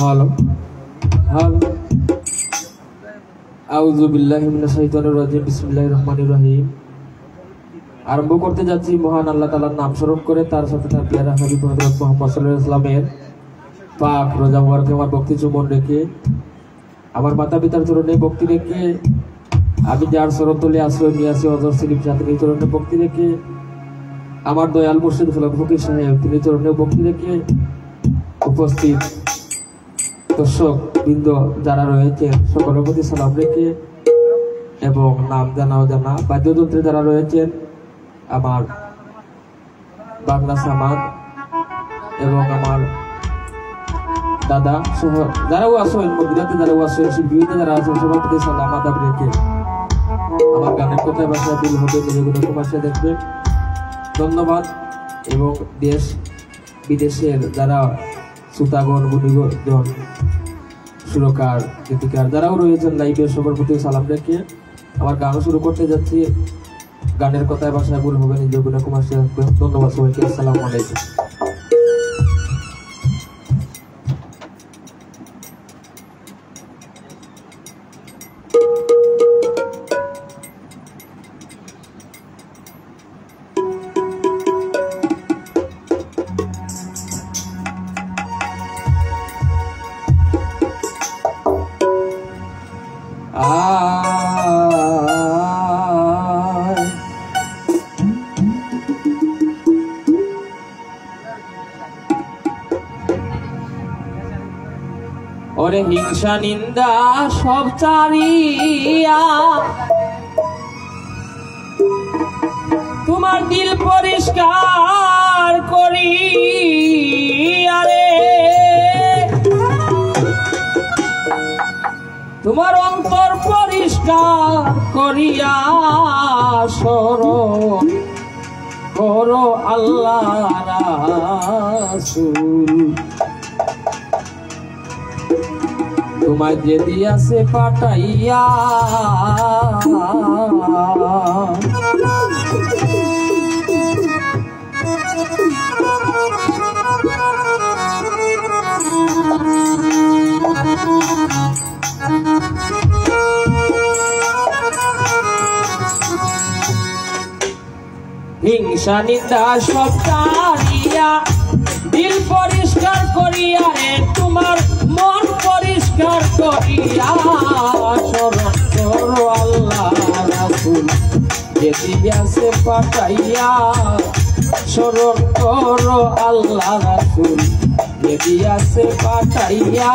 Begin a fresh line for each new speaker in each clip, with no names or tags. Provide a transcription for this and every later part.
Hello hello আউযু বিল্লাহি মিনাশ শাইতানির রাজিম বিসমিল্লাহির রহমানির রহিম। আরম্ভ করতে যাচ্ছি মহান আল্লাহ তাআলার নাম স্মরণ করে, তার সাথে তার প্রিয় হাবিব হযরত মুহাম্মদ সাল্লাল্লাহু আলাইহি ওয়াসাল্লামের পাক রোজা মুবারকে আমার ভক্তি চুম্বন রেখে, আমার মাতা পিতার চরণে ভক্তি রেখে, আমি যার চরণ তলে আশ্রয় নিয়ে আসি অজর সেলিম সাথে চরণে ভক্তি রেখে, আমার দয়াল মুর্শিদ ফকির ফকির সাহেব তিনি চরণে ভক্তি রেখে, উপস্থিত দর্শক বৃন্দ যারা রয়েছেন সকলের প্রতি সালাম রেখে, এবং নাম জানা অজানা বাদ্যযন্ত্রে যারা রয়েছেন আমার বাংলা সামাদ এবং আমার দাদা সহ যারাও আসেন, মন্দিরাতে যারাও আসেন, শিল্পীতে যারা আছেন সবার প্রতি সালাম আদাব রেখে আমার গানের কথায় বাসা দিল হবে নিজেগুলো তোমার দেখবে। ধন্যবাদ। এবং দেশ বিদেশের যারা শ্রোতাগণ গুণীজন সুরকার গীতিকার যারাও রয়েছেন লাইভে সবার প্রতি সালাম রেখে আমার গান শুরু করতে যাচ্ছি। গানের কথায় বাসায় ভুল হবে নিজের গুণে কুমার। ধন্যবাদ সবাইকে। আসসালামু আলাইকুম। ওরে হিংসা নিন্দা সব চারিয়া তোমার দিল পরিষ্কার করি, আরে তোমার অন্তর পরিষ্কার করিয়া স্মরণ করো আল্লাহ রাসূল। তোমায় যে দিয়াছে পাঠাইয়া হিংসা নিন্দা সব ছাড়িয়া দিল পরিষ্কার করিয়া রে তোমার মন পরিষ্কার করিয়া স্মরণ করো আল্লাহ রাসূল যে দিয়াছে পাঠাইয়া। স্মরণ করো আল্লাহ রাসূল যে দিয়াছে পাঠাইয়া।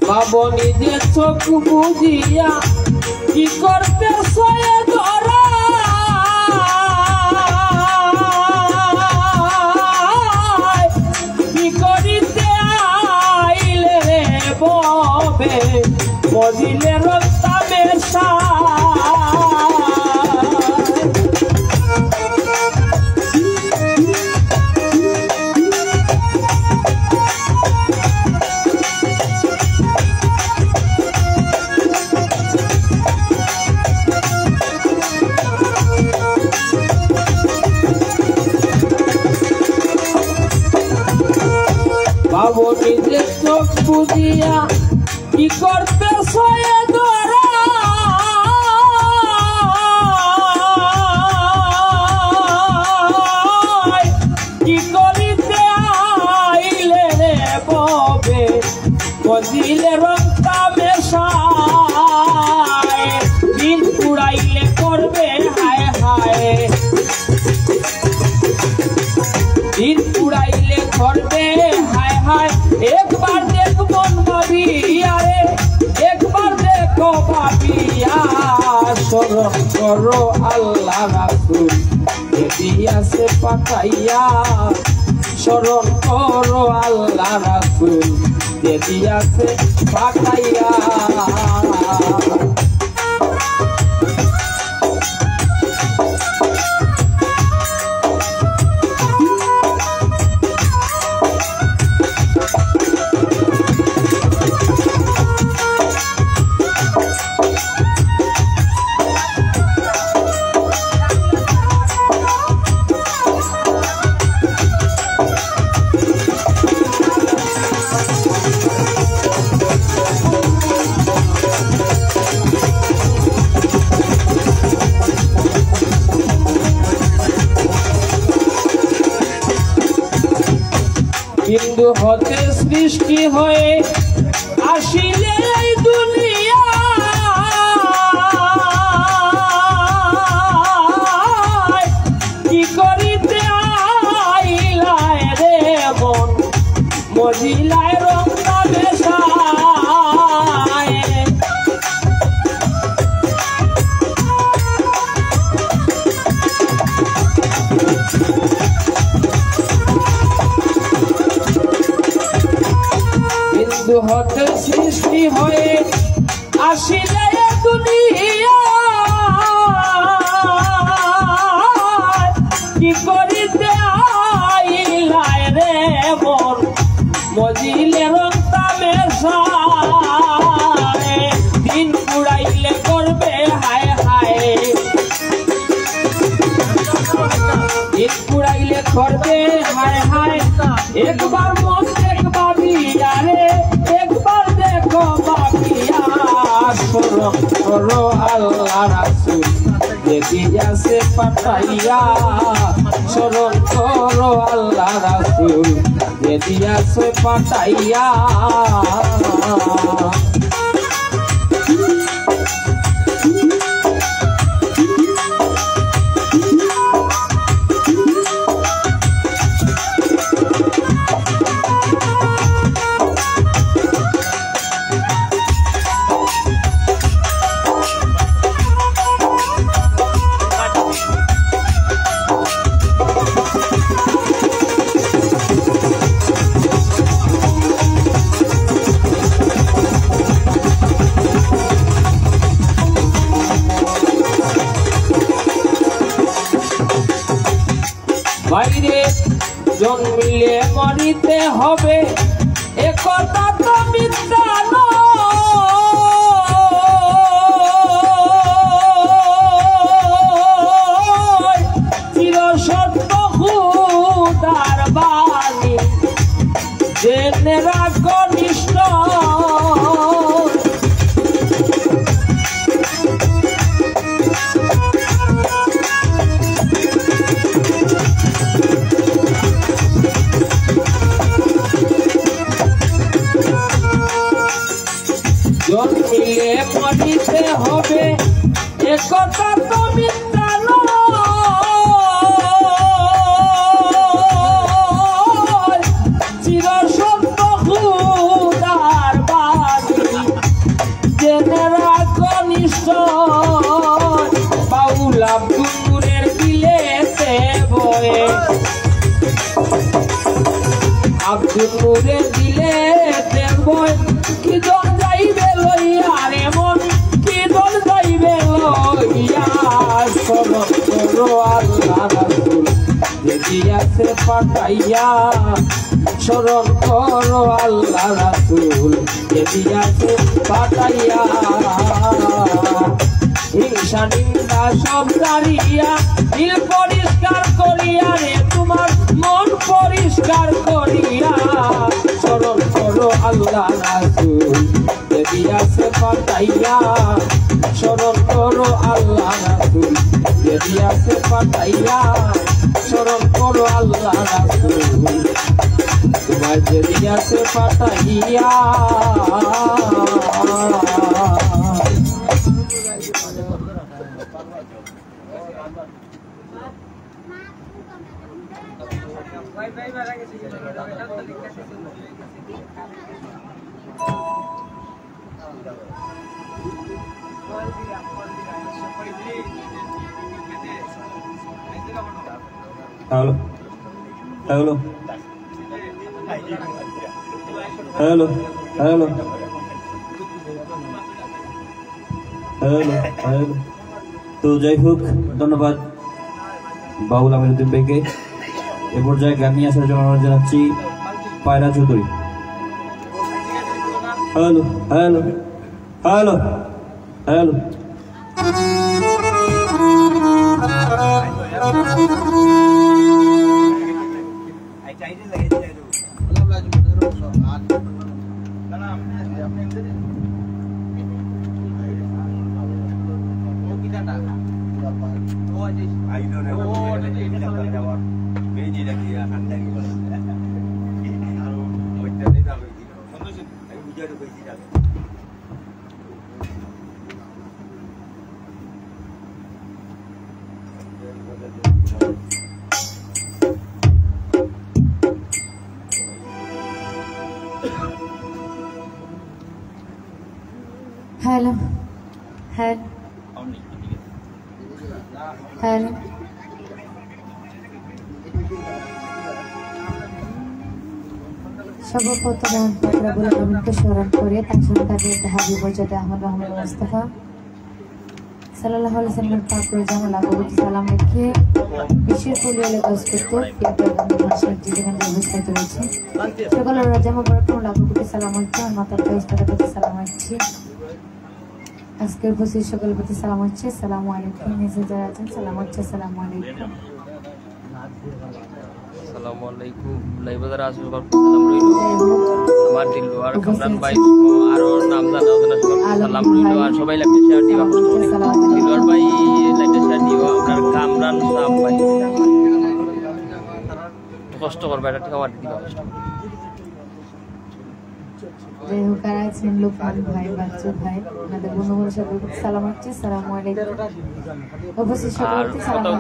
বাবু নিজে চোখ বুঝিয়া কি করতে সয়ে ধরা, কি করিতে আইলে রে ববে মজিলে রক্তা বেশা। বাবু নিজে চোখ বুঝিয়া কি করতে সয়ে ধরা, কি করিতে আইলে রে ববে মজিলে রক্তা মেশায়। দিন পুরাইলে করবে হায় হায়, দিন পুরাইলে করবে হায় হায়। একবার দেখ মন ভাবিয়া রে, একবার দেখো ভাবিয়া স্মরণ করো আল্লাহ রাসূল যে দিয়াছে পাঠাইয়া। স্মরণ করো আল্লাহ রাসূল যে দিয়াছে পাঠাইয়া। সৃষ্টি হয়ে আসিলে এই দুনিয়া কি করিতে আইলায় রে মন মজিলায় রংটা বেশায় হিন্দু হতে সৃষ্টি হয়ে আসিলে দুনিয়া কি করিতে আইলায় রে মন মজিলে রংটা মেশায় দিন পুড়াইলে করবে হায় হায় দিন পুড়াইলে করবে হায় হায় একবার মন দেখবা বিয়ারে একবার দেখো বাবিয়া করো আল্লাহ রাসূল দিয়াছে পাঠাইয়া স্মরণ করো আল্লাহ রাসূল দিয়াছে পাঠাইয়া বাইরে জন্মিলে মরিতে হবে একথা তো মিথ্যা নয় চিরসত্য খুদার বাণী জেনে রাখো নিশ্চয় জন্মিলে মরিতে হবে একথা তো মিথ্যা নয় চিরসত্য খুদার বাণী জেনে রাখো নিশ্চয় বাউল আব্দুলের দিলেতে বয়ে আব্দুলের দিলেতে বয়ে কি দল যাইবে লইয়া রে মন কি দল যাইবে লইয়া স্মরণ করো আল্লাহ রাসূল দিয়াছে পাঠাইয়া স্মরণ করো আল্লাহ রাসূল দিয়াছে পাঠাইয়া হিংসা নিন্দা সব দাঁড়িয়া দিল পরিষ্কার করিয়া রে তোমার মন পরিষ্কার করিয়া স্মরণ করো আল্লাহ রাসূল দিয়াছে পাঠাইয়া স্মরণ করো আল্লাহ রাসূল দিয়াছে পাঠাইয়া স্মরণ করো আল্লাহ রাসূল তোমার দিয়াছে পাঠাইয়া
Hello. Hello. Hello. Hello. Hello. Hello. তো যাই হোক ধন্যবাদ বাউল আমিরুদ্দিন ভাইকে। এ পর্যায়ে গান নিয়ে আসার জন্য অনুরোধ জানাচ্ছি পায়রা Chowdhury. Hello hello hello hello
I Hello. Hello. Hello. সর্বপ্রথম রব্বুল আলামিনকে স্মরণ করে তার সাথে তাকে হাবিব বজাতে আহমদ রহমান মুস্তাফা সাল্লাল্লাহু আলাইহি ওয়াসাল্লামের পাক রোজানা লাগাবতী সালাম রেখে বিশ্বের কুলিয়ালে কাজ করত ভাষার জীবনের অবস্থায় রয়েছে সকল রাজা মোবারক লাগাবতী সালাম হচ্ছে মাতার কাছে সালাম হচ্ছে আজকের উপস্থিত সকলের প্রতি সালাম হচ্ছে আসসালামু আলাইকুম নিজে যারা আছেন সালাম হচ্ছে আসসালামু আলাইকুম
আসসালামু আলাইকুম লাইবাজার আসল সালাম রইল আমার দিল আর কামরান ভাই আরো নাম জানা সালাম রইল আর সবাই লাইভে শেয়ার দিবা দিলওয়ার ভাই লাইভে শেয়ার দিবা আপনার কামরান সাম ভাই কষ্ট করবে এটা ঠিক আমার দিবা
কারা আছেন লোকমান ভাই বাচ্চু ভাই আপনাদের বন্ধুদের সাথে সালাম হচ্ছে আসসালামু আলাইকুম উপস্থিত সকলকে সালাম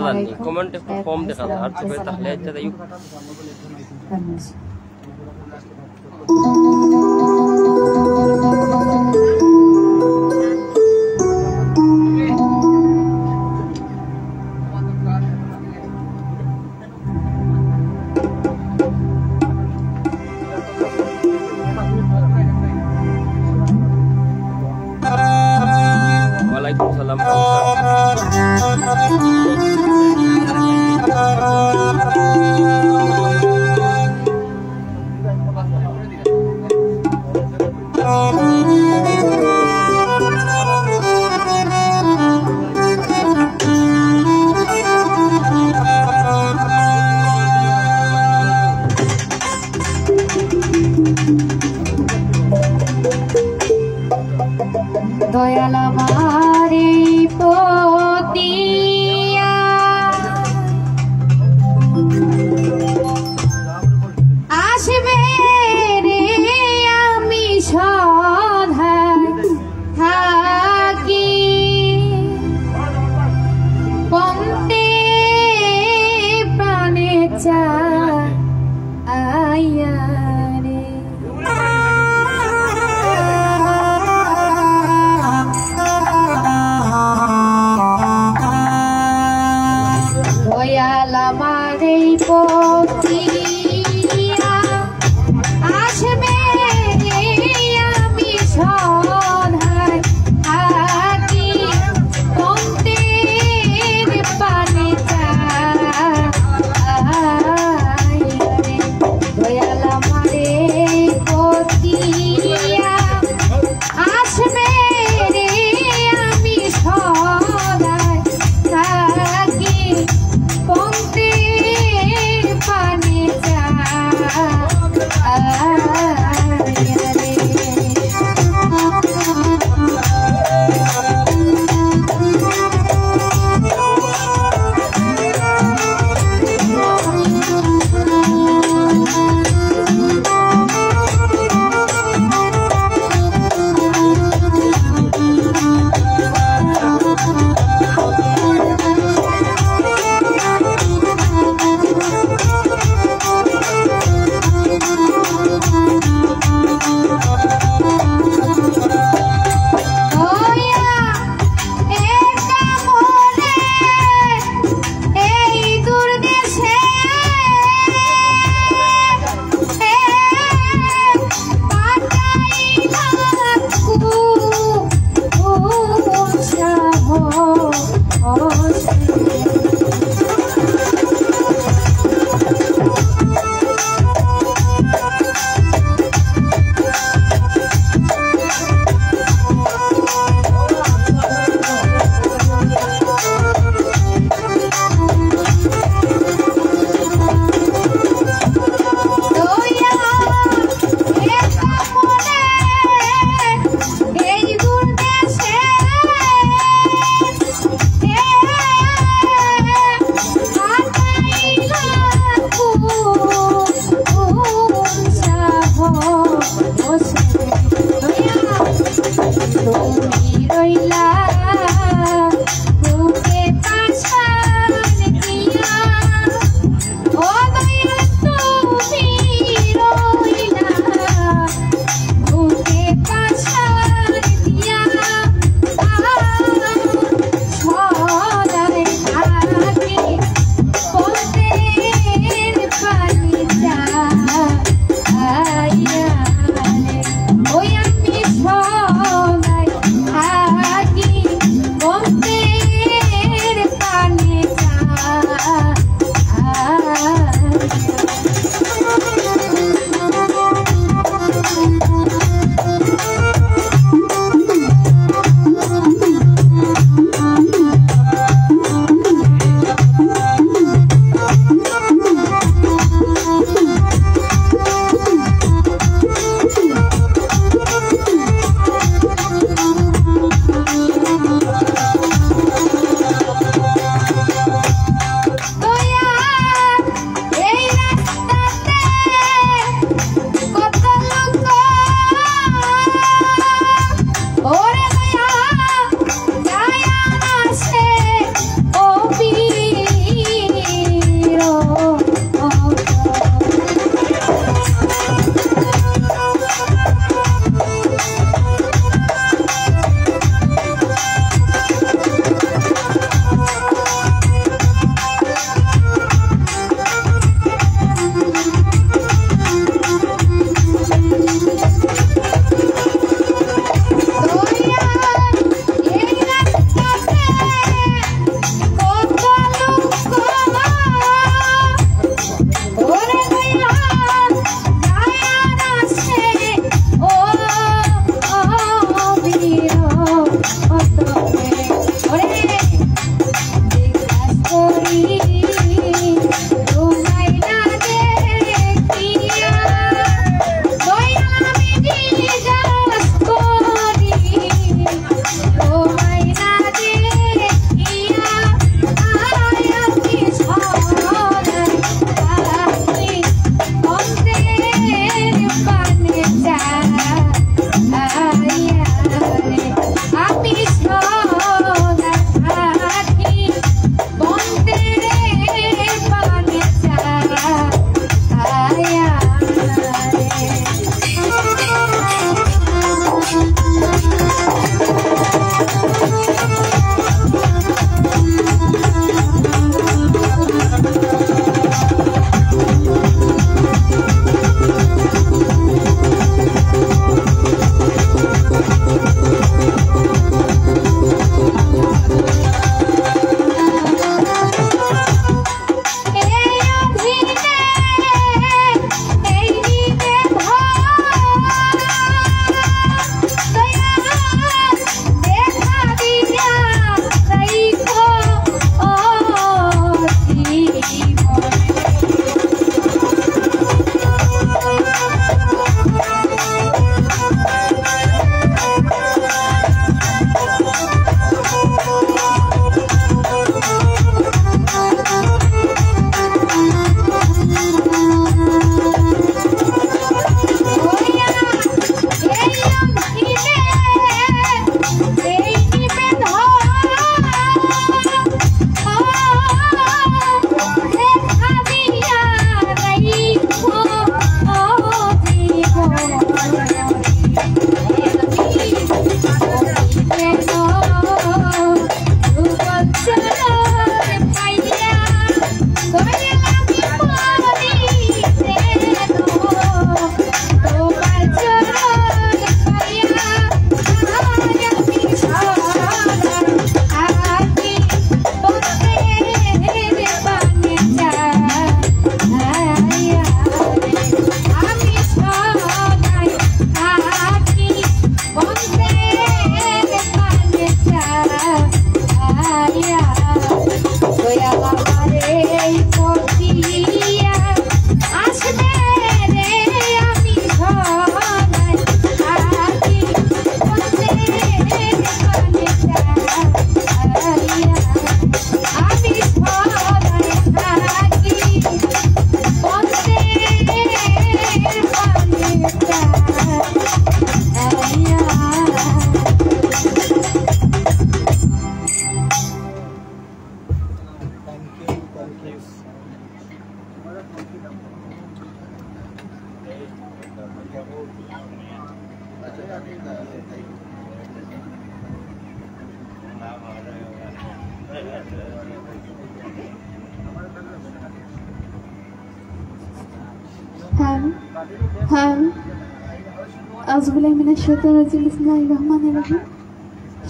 আলাইকুম
কমেন্টে ফর্ম দেখা আর তবে তাহলে এটা দাও ওয়ালাইকুম সালাম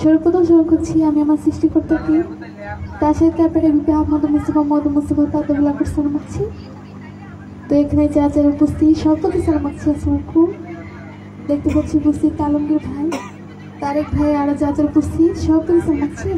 সর্বপ্রথম শুরু করছি আমি আমার সৃষ্টিকর্তাকে, তার সাথে তারপরে আহমদ মুস্তফা মদ মুস্তফা তাদুল্লাহ সালাম আছি। তো এখানে যা যারা উপস্থিত সর্বপ্রতি সালাম আছি আসসালামু দেখতে পাচ্ছি উপস্থিত আলমগীর ভাই, তারেক ভাই, আরো যা যারা উপস্থিত সর্বপ্রতি সালাম আছি।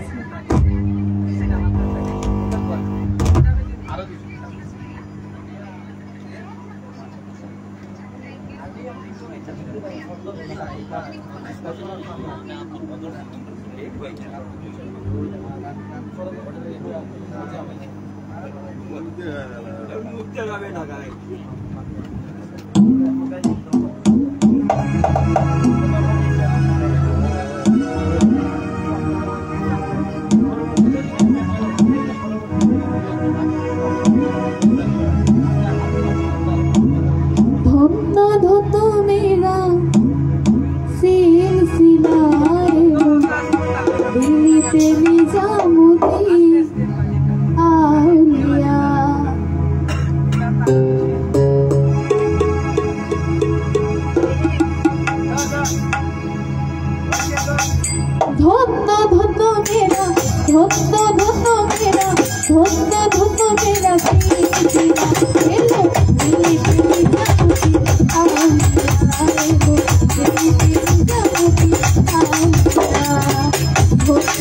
Oh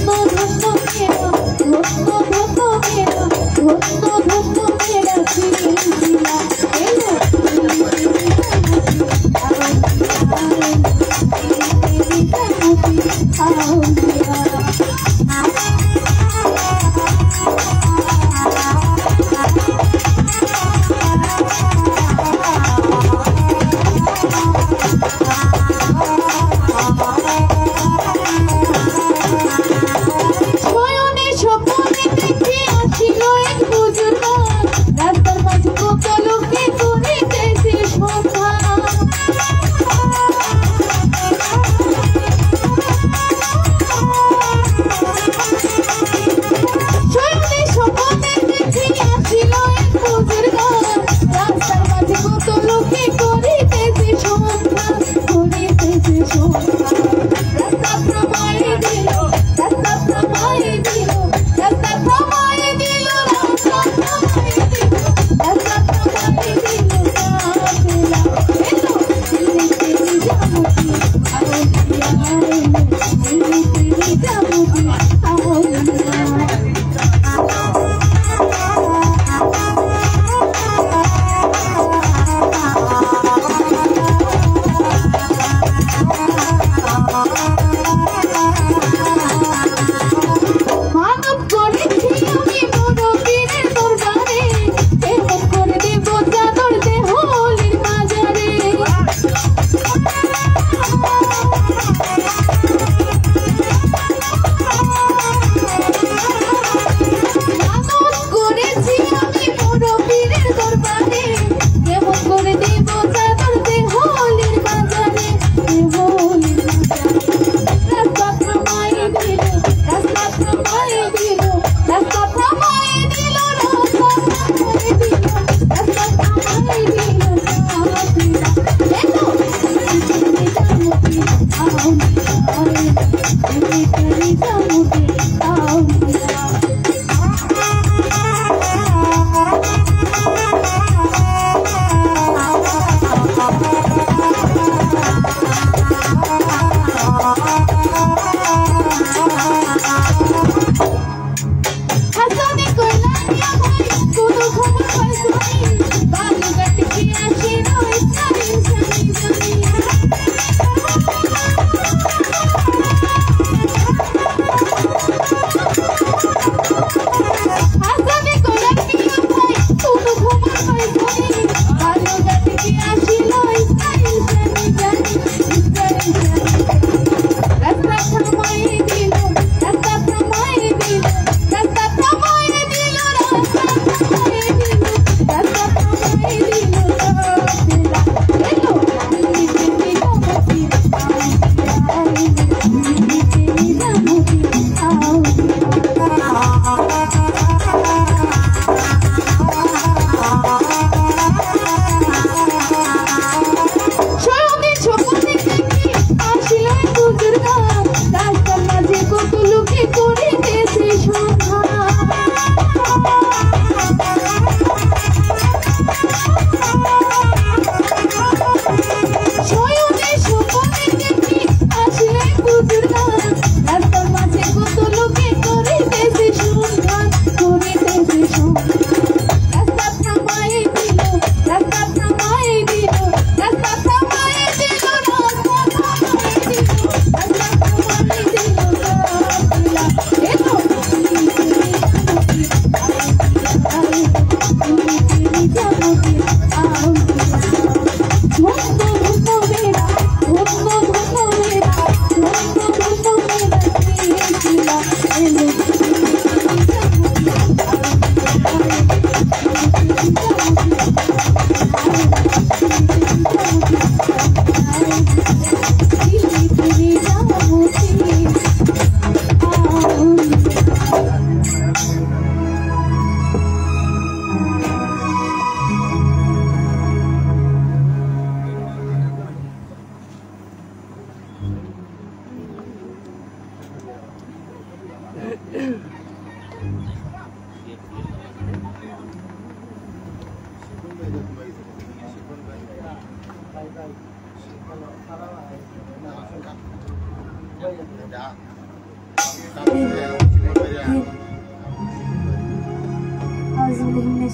Dạ.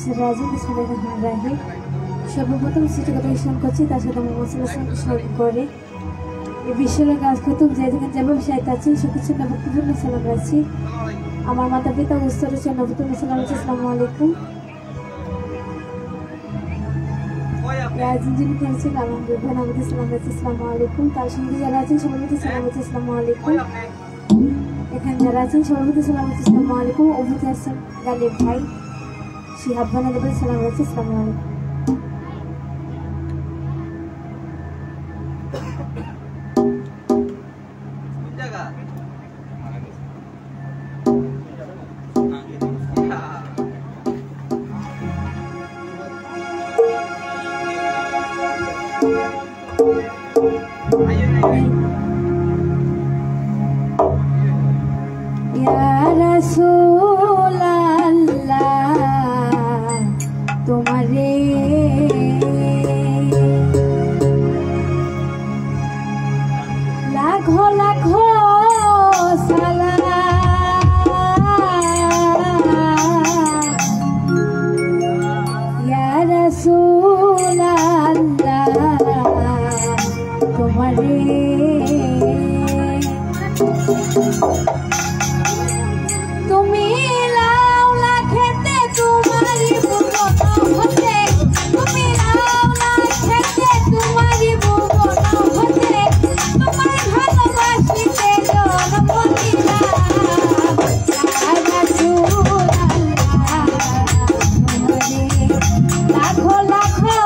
রাজি বিসমিল্লাহির সর্বপ্রথম সৃষ্টিকর্তা ইসলাম করছি, তার সাথে মোহাম্মদ সাল্লাল্লাহু আলাইহি ওয়াসাল্লামকে স্মরণ করে এই বিশ্বের কাজ খতম যে যেখানে যেভাবে সাহিত্য আছেন সবকিছু নবতুল্লাহ সালাম রাখছি। আমার মাতা পিতা উস্তর হচ্ছেন নবতুল্লাহ সালাম রাখছি। আসসালামু আলাইকুম। যিনি খেলছেন আলহামদুলিল্লাহ নবতুল্লাহ সালাম রাখছি। আসসালামু আলাইকুম। তার সঙ্গে যারা আছেন সবার প্রতি সালাম রাখছি। আসসালামু আলাইকুম। এখানে যারা আছেন সবার প্রতি সালাম রাখছি। আসসালামু আলাইকুম। অভিজিৎ হাসান গালিব ভাই শিহাব ভাইয়ের প্রতি সালাম রাখছি। আসসালামু আলাইকুম। ইয়া রাসূলাল্লাহ তোমারে লাখো লাখো সালাম। ইয়া রাসূলাল্লাহ তোমারে তুমি লাউলা খেতে তোমারি ভুবন হতে, তুমি লাউলা খেতে তোমারি ভুবন হতে, তোমার ভালোবাসিতে জন্ম দিলাম। ইয়া রাসূলাল্লাহ তোমারে লাখো লাখো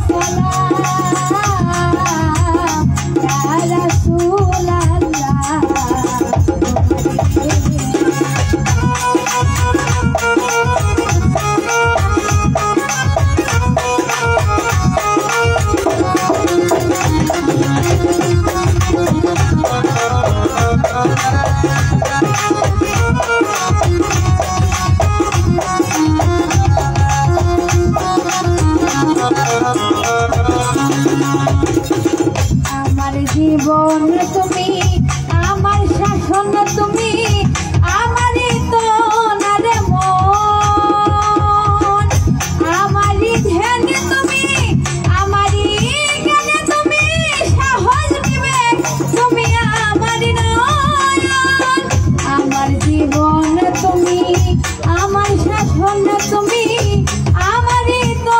সালাম। ইয়া রাসূলাল্লাহ আমার জীবন তুমি, আমার শাসন তুমি, আমারই তো নারে মন, আমারই ধ্যান তুমি, আমারই জ্ঞান তুমি, সাহস বিবেক তুমি আমারই নয়ন। আমার জীবন তুমি, আমার শাসন তুমি, আমারই তো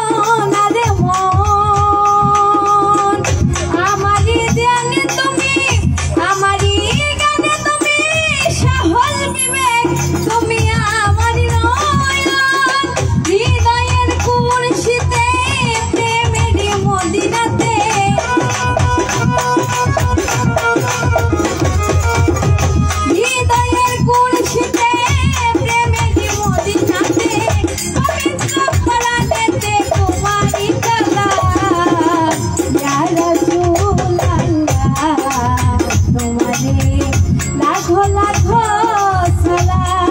নারে মন, আমারই ধ্যান তুমি, আমারই জ্ঞান তুমি, সাহস বিবেক তুমি আমারই নয়ন। হৃদয়ের কুরশিতে প্রেমের মদিনাতে, হৃদয়ের কুরশিতে প্রেমের মদিনাতে, পবিত্র কোরআনেতে তোমারই কালাম। ইয়া রাসূলাল্লাহ তোমারে লাখো লাখো সালাম।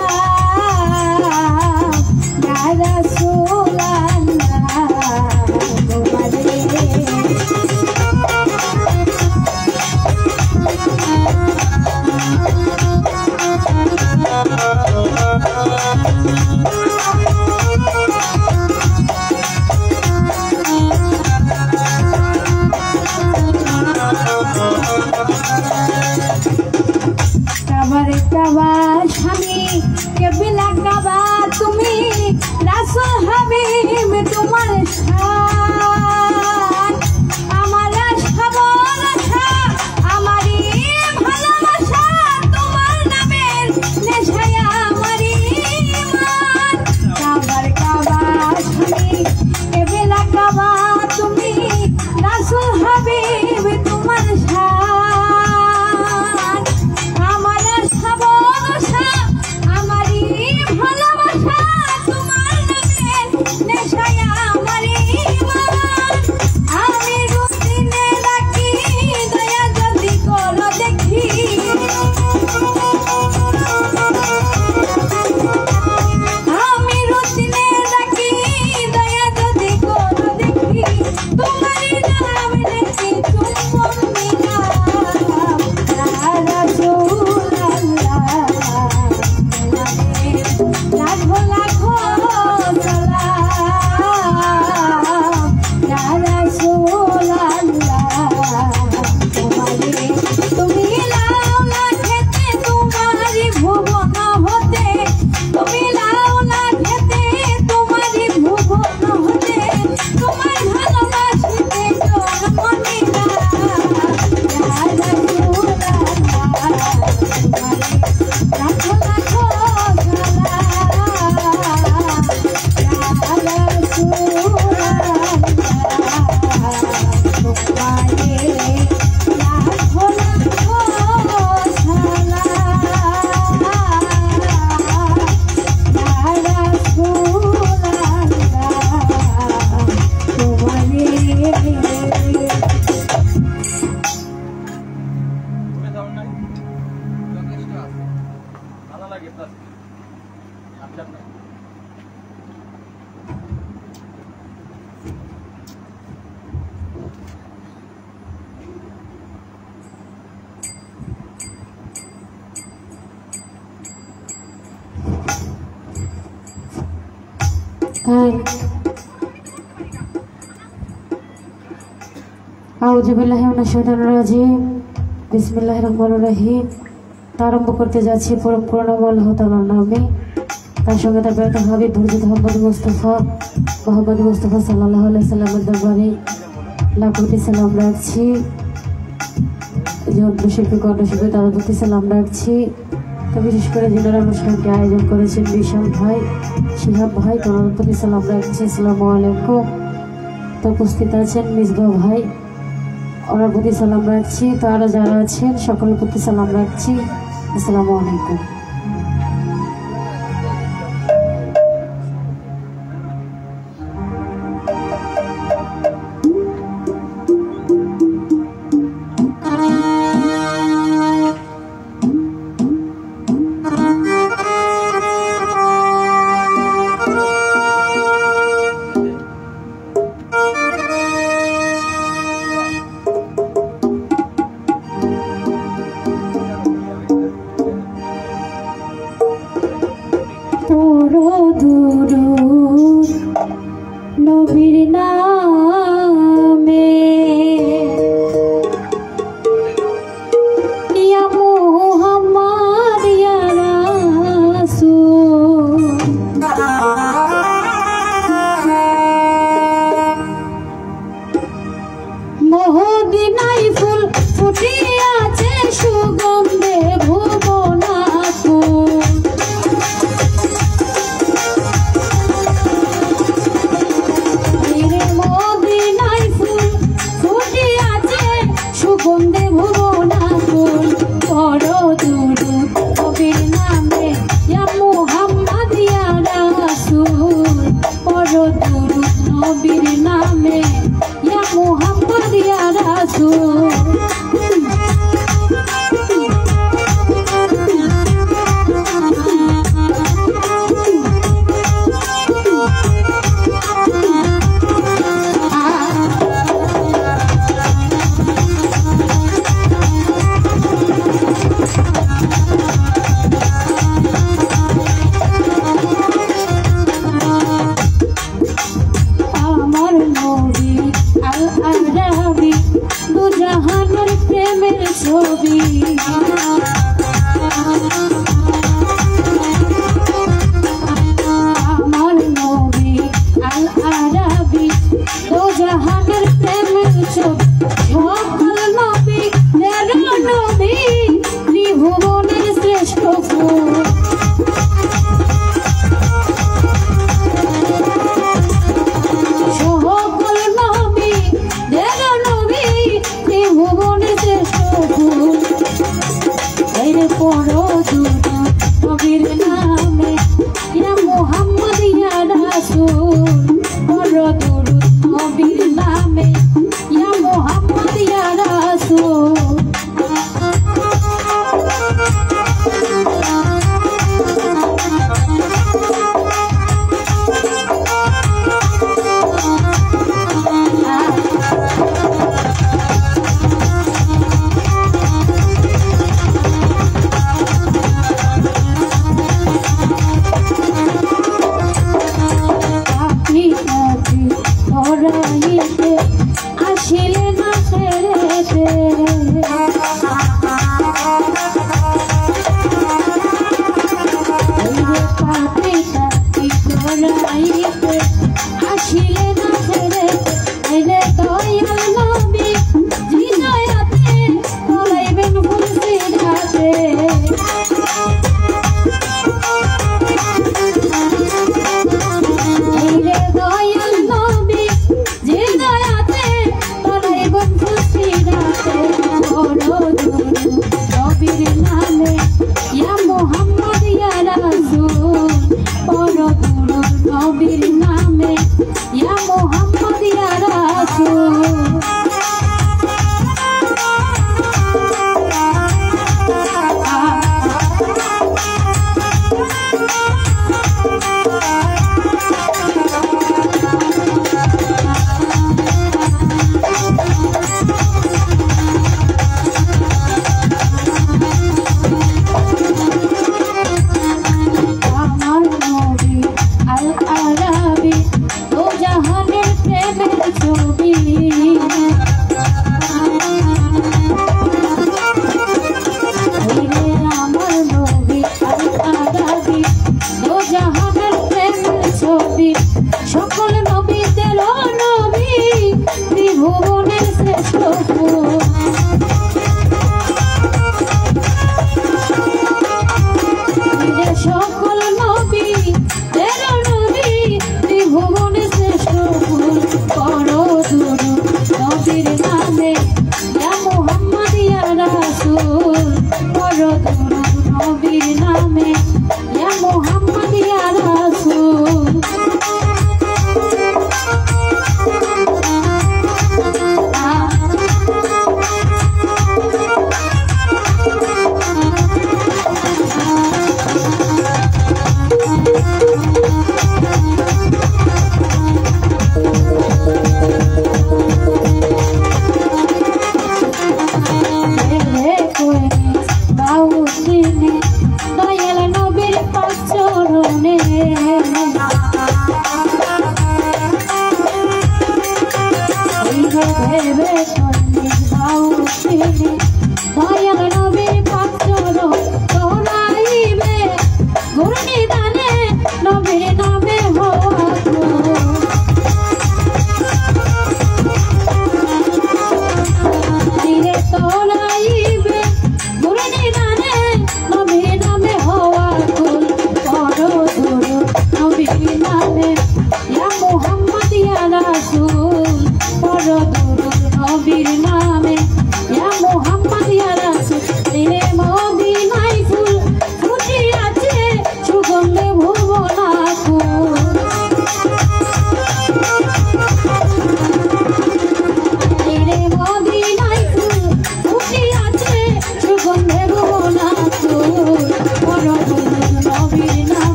ইয়া রাসূলাল্লাহ তোমারে কাবার কাবা স্বামী কেবিলা কাবা তুমি, রাসূল হাবিব তোমার শান। আমার আশা ভরসা আমারই ভালোবাসা, তোমার নামের নেশায় আমারই ঈমান। কাবার কাবা স্বামী কেবিলা কাবা তুমি, রাসূল হাবিব তোমার শান। আমার আশা ভরসা আমারই ভালোবাসা, তোমার নামের বিসমিল্লাহির রহমানির রহিম। আরম্ভ করতে যাচ্ছি পরম করুণাময় আল্লাহ তাআলার নামে, তার সঙ্গে তার প্রিয় হাবিব হযরত মুহাম্মদ মুস্তাফা সাল্লাল্লাহু আলাইহি সাল্লামের দরবারে লাখ কোটি সালাম রাখছি। শিল্পী কণ্ঠশিল্পী তাদের প্রতি সালাম রাখছি। তো বিশেষ করে যিনারা অনুষ্ঠানটি আয়োজন করেছেন বিশাল ভাই, শিহাব ভাই, তাদের প্রতি সালাম রাখছি। আসসালামু আলাইকুম। তো উপস্থিত আছেন মিসবাহ ভাই, ওনার প্রতি সালাম রাখছি। তো আরো যারা আছেন সকলের প্রতি সালাম রাখছি। আসসালামু আলাইকুম। নবীর নামে ইয়া মুহাম্মদ ইয়া রাসূল, মদিনায় ফুল ফুটিয়াছে সুগন্ধে ভুবনাকুল। রে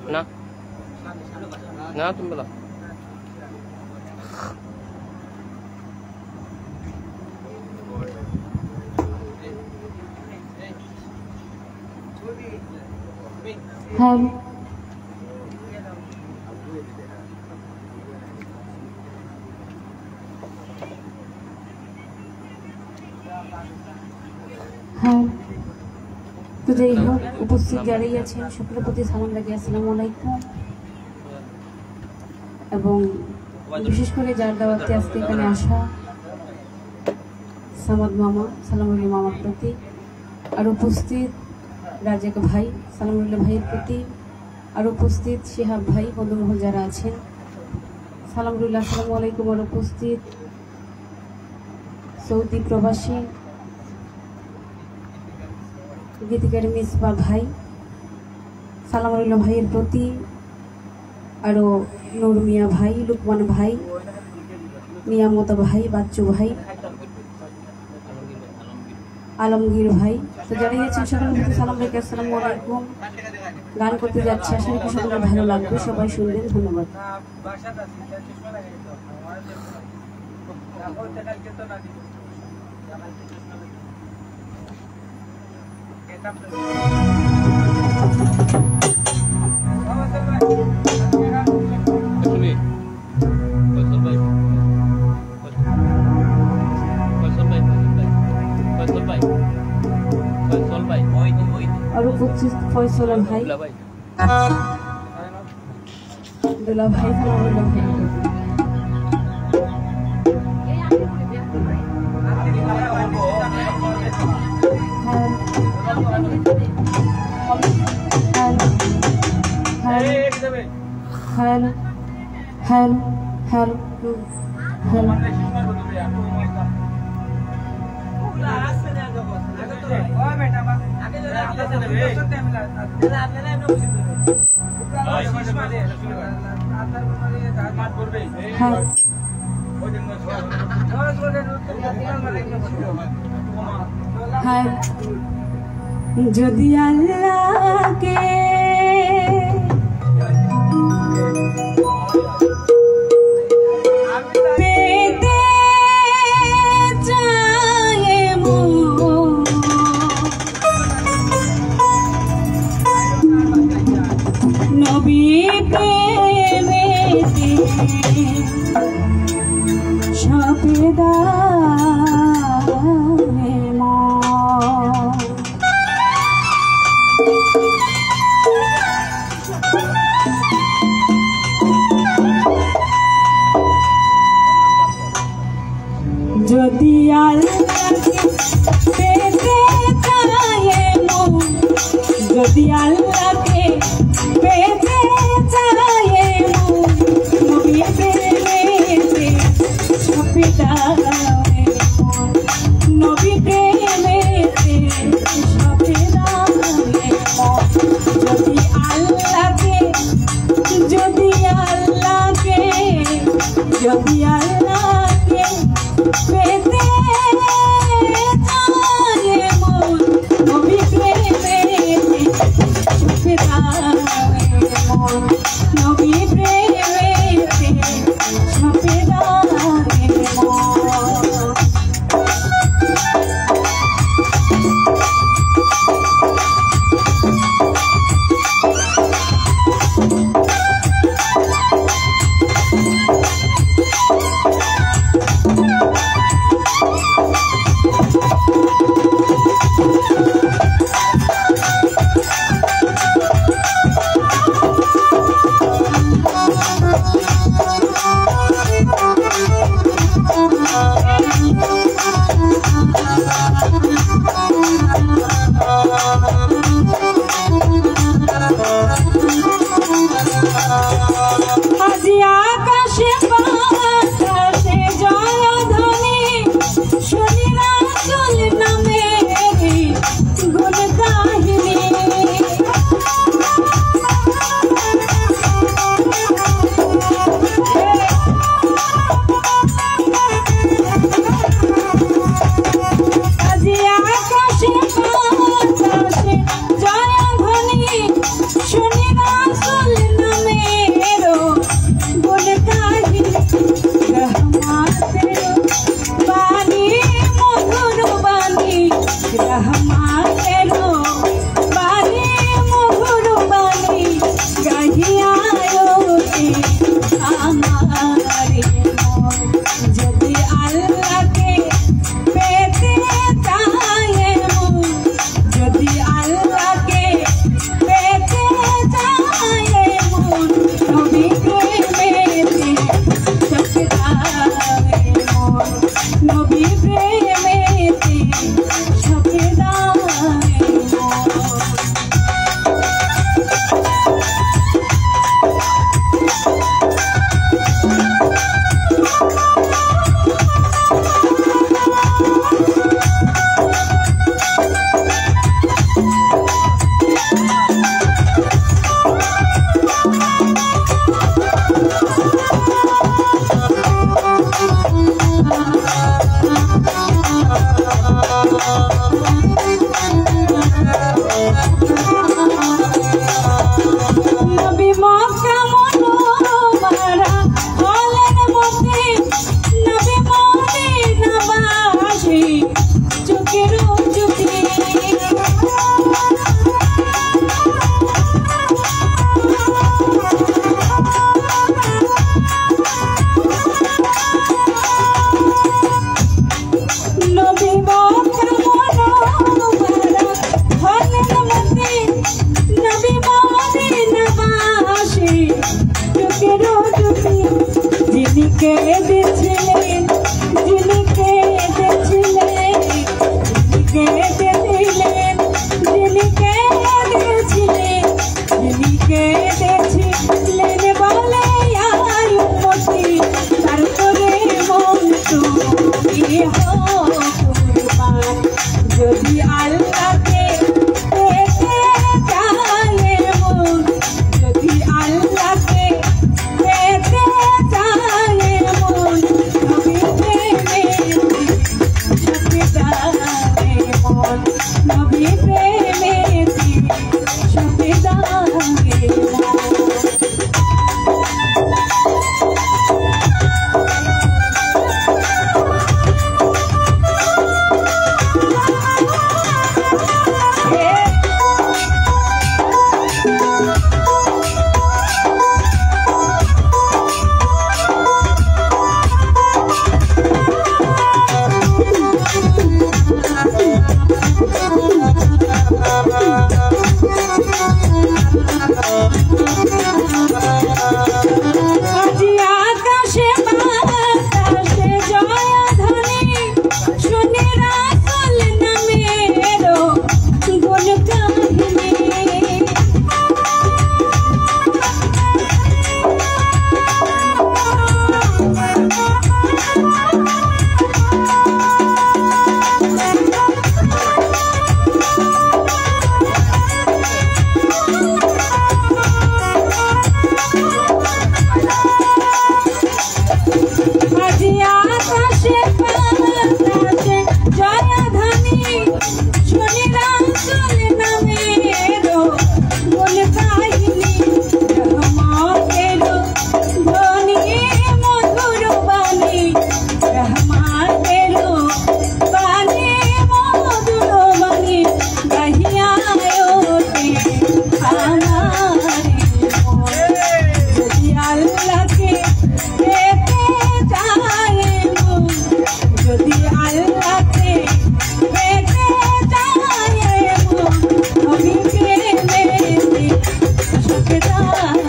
না না তুমি বলো
হ্যাঁ হ্যাঁ তো যাই হোক উপস্থিত যারাই আছেন সকলের প্রতি সালাম রাখি আসসালামু আলাইকুম এবং বিশেষ করে যার দাওয়াতে আজকে এখানে আসা সামাদ মামা সালামুল্লাহ মামার প্রতি আর উপস্থিত রাজাক ভাই সালামুল্লাহ ভাইয়ের প্রতি আর উপস্থিত শিহাব ভাই বন্ধুমহল যারা আছেন সালামুল্লাহ আসসালামু আলাইকুম আর উপস্থিত সৌদি প্রবাসী গীতিকার মিসবা ভাই সালামুল্লাহ ভাইয়ের প্রতি আরও নূর মিয়া ভাই লুকমান ভাই নিয়ামত ভাই বাচ্চু ভাই আলমগীর ভাই তো যারা আছেন সকলের প্রতি সালাম রেখে আসসালামু আলাইকুম গান করতে যাচ্ছে আশা করি সকলের ভালো লাগবে সবাই শুনবেন ধন্যবাদ
Thank you.
और कुछ फैसल भाई दुला भाई हेलो हेलो हेलो हेलो যদি আল্লাহকে পেতে চায় মন, নবী প্রেমেতে সবেদায় মন। যদি আল্লাহকে পেতে চায় মন, যদি আল্লাহকে পেতে চায় মন, নবী প্রেমেতে সবেদায় মন, নবী প্রেমেতে সবেদায় মন। যদি আল্লাহকে যদি আল্লাহকে যদি আল্লাহকে পেতে চায় মন, নবী প্রেমেতে সবেদায় মন, নবী প্রেমেতে সবেদায় মন। আজি আকাশে বাতাসে জলধ্বনি, শুনি রাসূল নামের গুণ কাহিনী। আজি আকাশে বাতাসে জলধ্বনি, শুনি রাসূল নামের গুণ
কেঁদেছিলেন, যিনি কেঁদেছিলেন, যিনি কেঁদেছিলেন, যিনি কেঁদেছিলেন, যিনি কেঁদেছিলেন বলে আর উম্মতি তারপরে মন তুমি হো কুরবান। যদি আল্লাহকে পেতে চায় মন, যদি আল্লাহকে পেতে চায় মন, নবী প্রেমের সাথে যায় মন, নবী প্রেমের সাথে যায় মন। আজি আকাশে বাতাসে জয়ধ্বনি, শুনি রাসূল নামের গুণ কাহিনী। আজি আকাশে বাতাসে জয়ধ্বনি, শুনি রাসূল নামের গুণ কাহিনী। রহমতের ধ্বনি মধুর বাণী, রহমতের বাণী মধুর বাণী, গাহিয়া ওঠে আমার মন। যদি আল্লাহকে পেতে চায় মন, যদি আল্লাহকে পেতে চায় মন, নবী প্রেমের সাথে যায়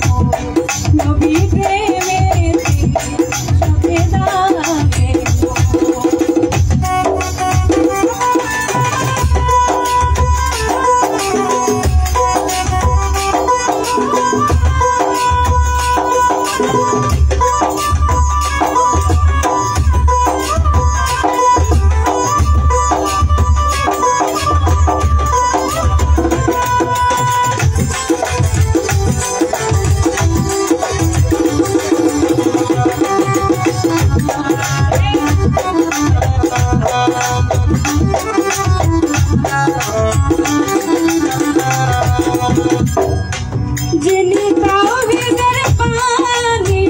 মন, নবী প্রেমের সাথে যায় যিনি তাওহীদের বাণী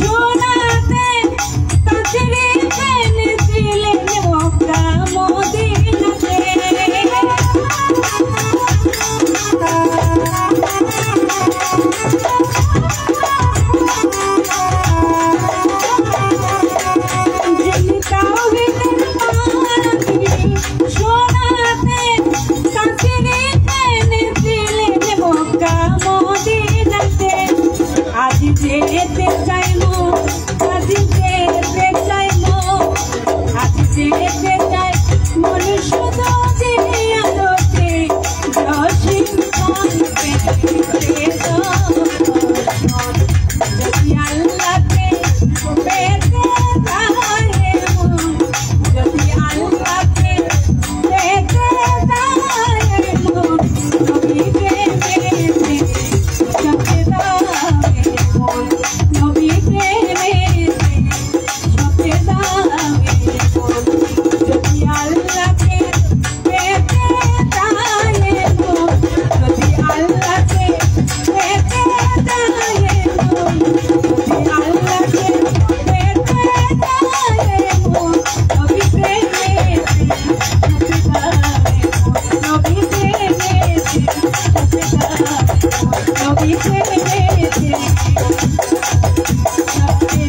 শোনাতে তাশরীফ এনেছিলেন মক্কা মদিনাতে। যিনি তাওহীদের বাণী শোনাতে তাশরীফ এনেছিলেন মক্কা মদিনাতে। আজি যেতে চাইমু, আজি যেতে চাইমু, আজি যেতে চাই মন শুধু জিয়ারতে, জসিম খানকে পেতে দর্শন। যদি আল্লাহকে পেতে চায় মন, যদি আল্লাহকে পেতে চায় মন, নবী প্রেমের সাথে যায় মন, নবী প্রেমের সাথে যায় মন। যদি আল্লাহকে পেতে চায় মন, যদি আল্লাহকে পেতে চায় মন, যদি আল্লাহকে পেতে চায় মন, নবী প্রেমের সাথে যায় মন, নবী প্রেমের সাথে যায় মন, নবী প্রেমের সাথে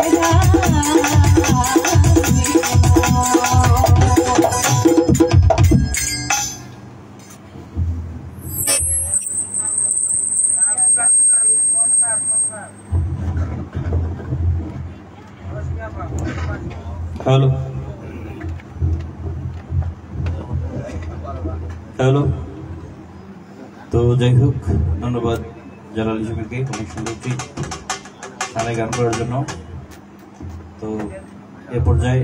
যায় মন।
Hello hello. তো যাই হোক, ধন্যবাদ জালাল ইসুফকে অনেক সুন্দর একটি গানে গান করার জন্য। তো এ পর্যায়ে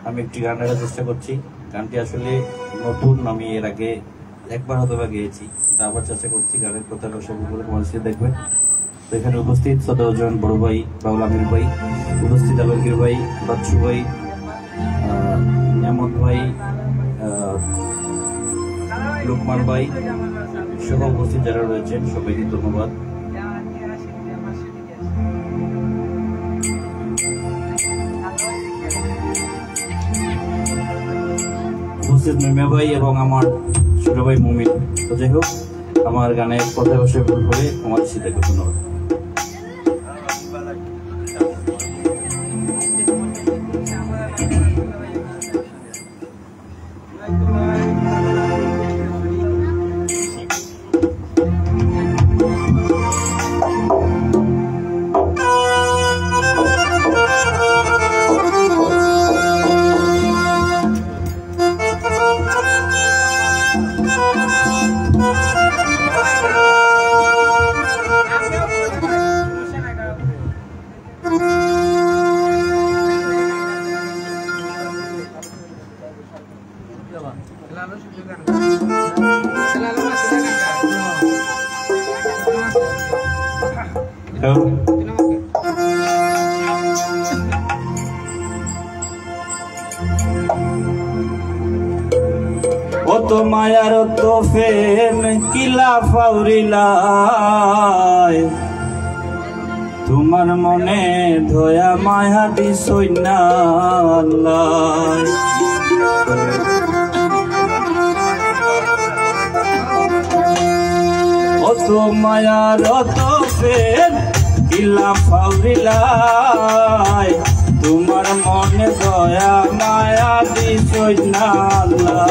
আমি একটি গান গাওয়ার চেষ্টা করছি। গানটি আসলে নতুন, আমি এর আগে একবার হয়তো গেয়েছি, তা আবার চেষ্টা করছি। গানের কথাটা সবগুলো মনস্থির দেখবেন। তো এখানে উপস্থিত সদরজন বড় ভাই বাউল আমির ভাই, উপস্থিত আলমগীর ভাই, বাদশু ভাই, নিয়ামত ভাই, লুকমান ভাই সহ উপস্থিত যারা রয়েছেন সবাইকে ধন্যবাদ। উপস্থিত মিমিয়া ভাই এবং আমার ছোট ভাই মুমিন। তো যাই হোক, আমার গানের কথা বসে ভুল করে আমাদের সাথে ধন্যবাদ। অত মায়ার তো ফেম কিলা ফাউরিলায়, তোমার মনে ধয়া মায়া দিছই না আল্লাহ। অত মায়ার তো ফেম কিলা ফাউরিলায়, তোমার মনে দয়া মায়া দিছই না আল্লাহ।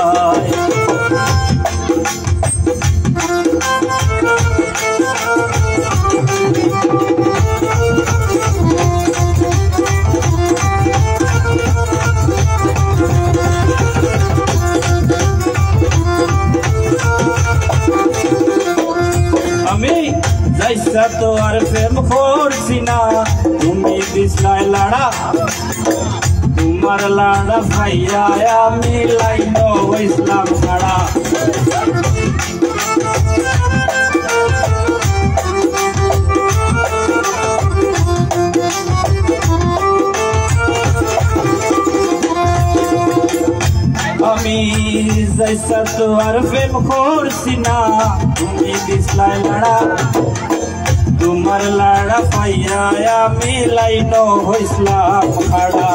আমি যাইসা তো আর প্রেম করছি না, তুমি দিছলাই লাড়া, তোমার লাড়া ভাইয়া আমি লাইন ইসলাম ছাড়া। আমি যাইসা তো আর প্রেম করছি না, তুমি দিছলাই লাড়া, তোমার লাড়া পাইয়া আমি লাইন হইসলাম খাড়া।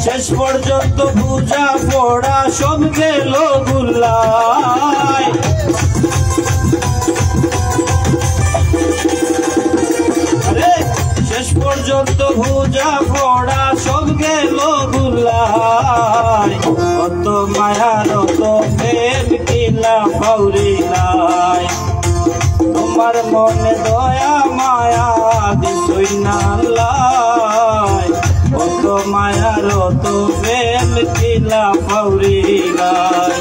শেষ পর্যন্ত পূজা পড়া সব গেল গুল্লায়, শেষ পর্যন্ত পূজা পড়া সব গেল গুল্লায়। কত মায়ার তো প্রেম কিলা ফাউরিলায়, তোমার মনে দয়া মায়া দিছই না আল্লাহ। কত মায়ার তো প্রেম কিলা ফাউরিলায়।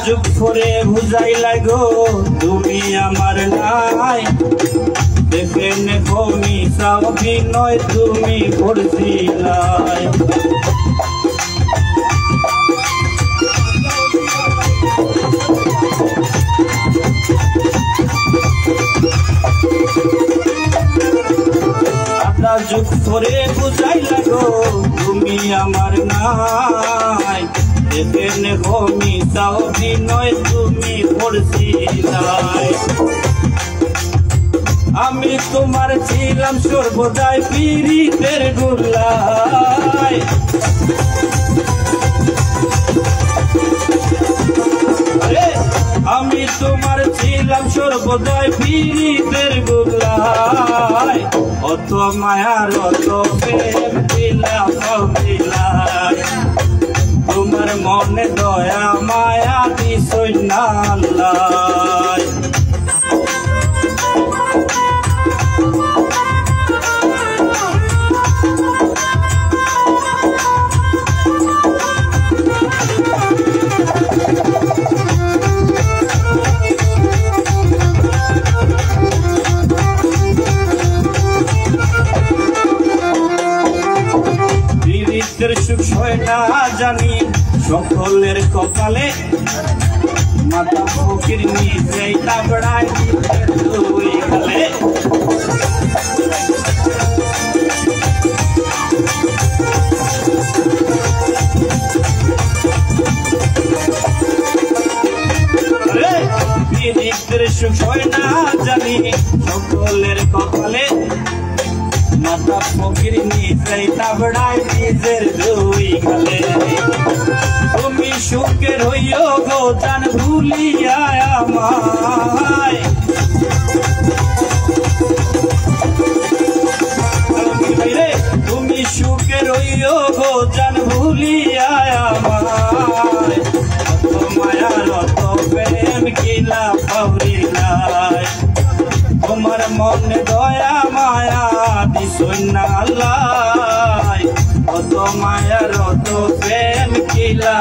যুগ করে বুঝাই লাগো তুমি আমার নাই, দেখে নেমি সাউদি নয় তুমি করছিলাই। আপনার যুগ করে বুঝাই লাগো তুমি আমার নাই, দেখে নেমি সাউদি নয় তুমি করছিলাই। আমি তোমার ছিলাম সর্বদাই পীড়িতের গোল্লায়, আমি তোমার মায়ার তো প্রেম দিলা পাবিলায় তোমার মনে দয়া মায়া দিছই না আল্লাহ সুখ হয় না জানি সকলের কপালে মাতা ফকির নিজেই তাবড়ায় তুই গেলে বিরিক্তের সুখ হয় না জানি সকলের কপালে মাতা ফকির নিজেই তাবড়ায় নিজের দুই গালে তুমি সুখের হইও গো জান ভুলিয়া আমায় তুমি সুখের হইও গো জান ভুলিয়া আমায় অত মায়ার অত প্রেম কিলা পাহরিলাই তোমার মনে দয়া মায়া দিছই না আল্লাহ অত মায়ার অত প্রেম কিলা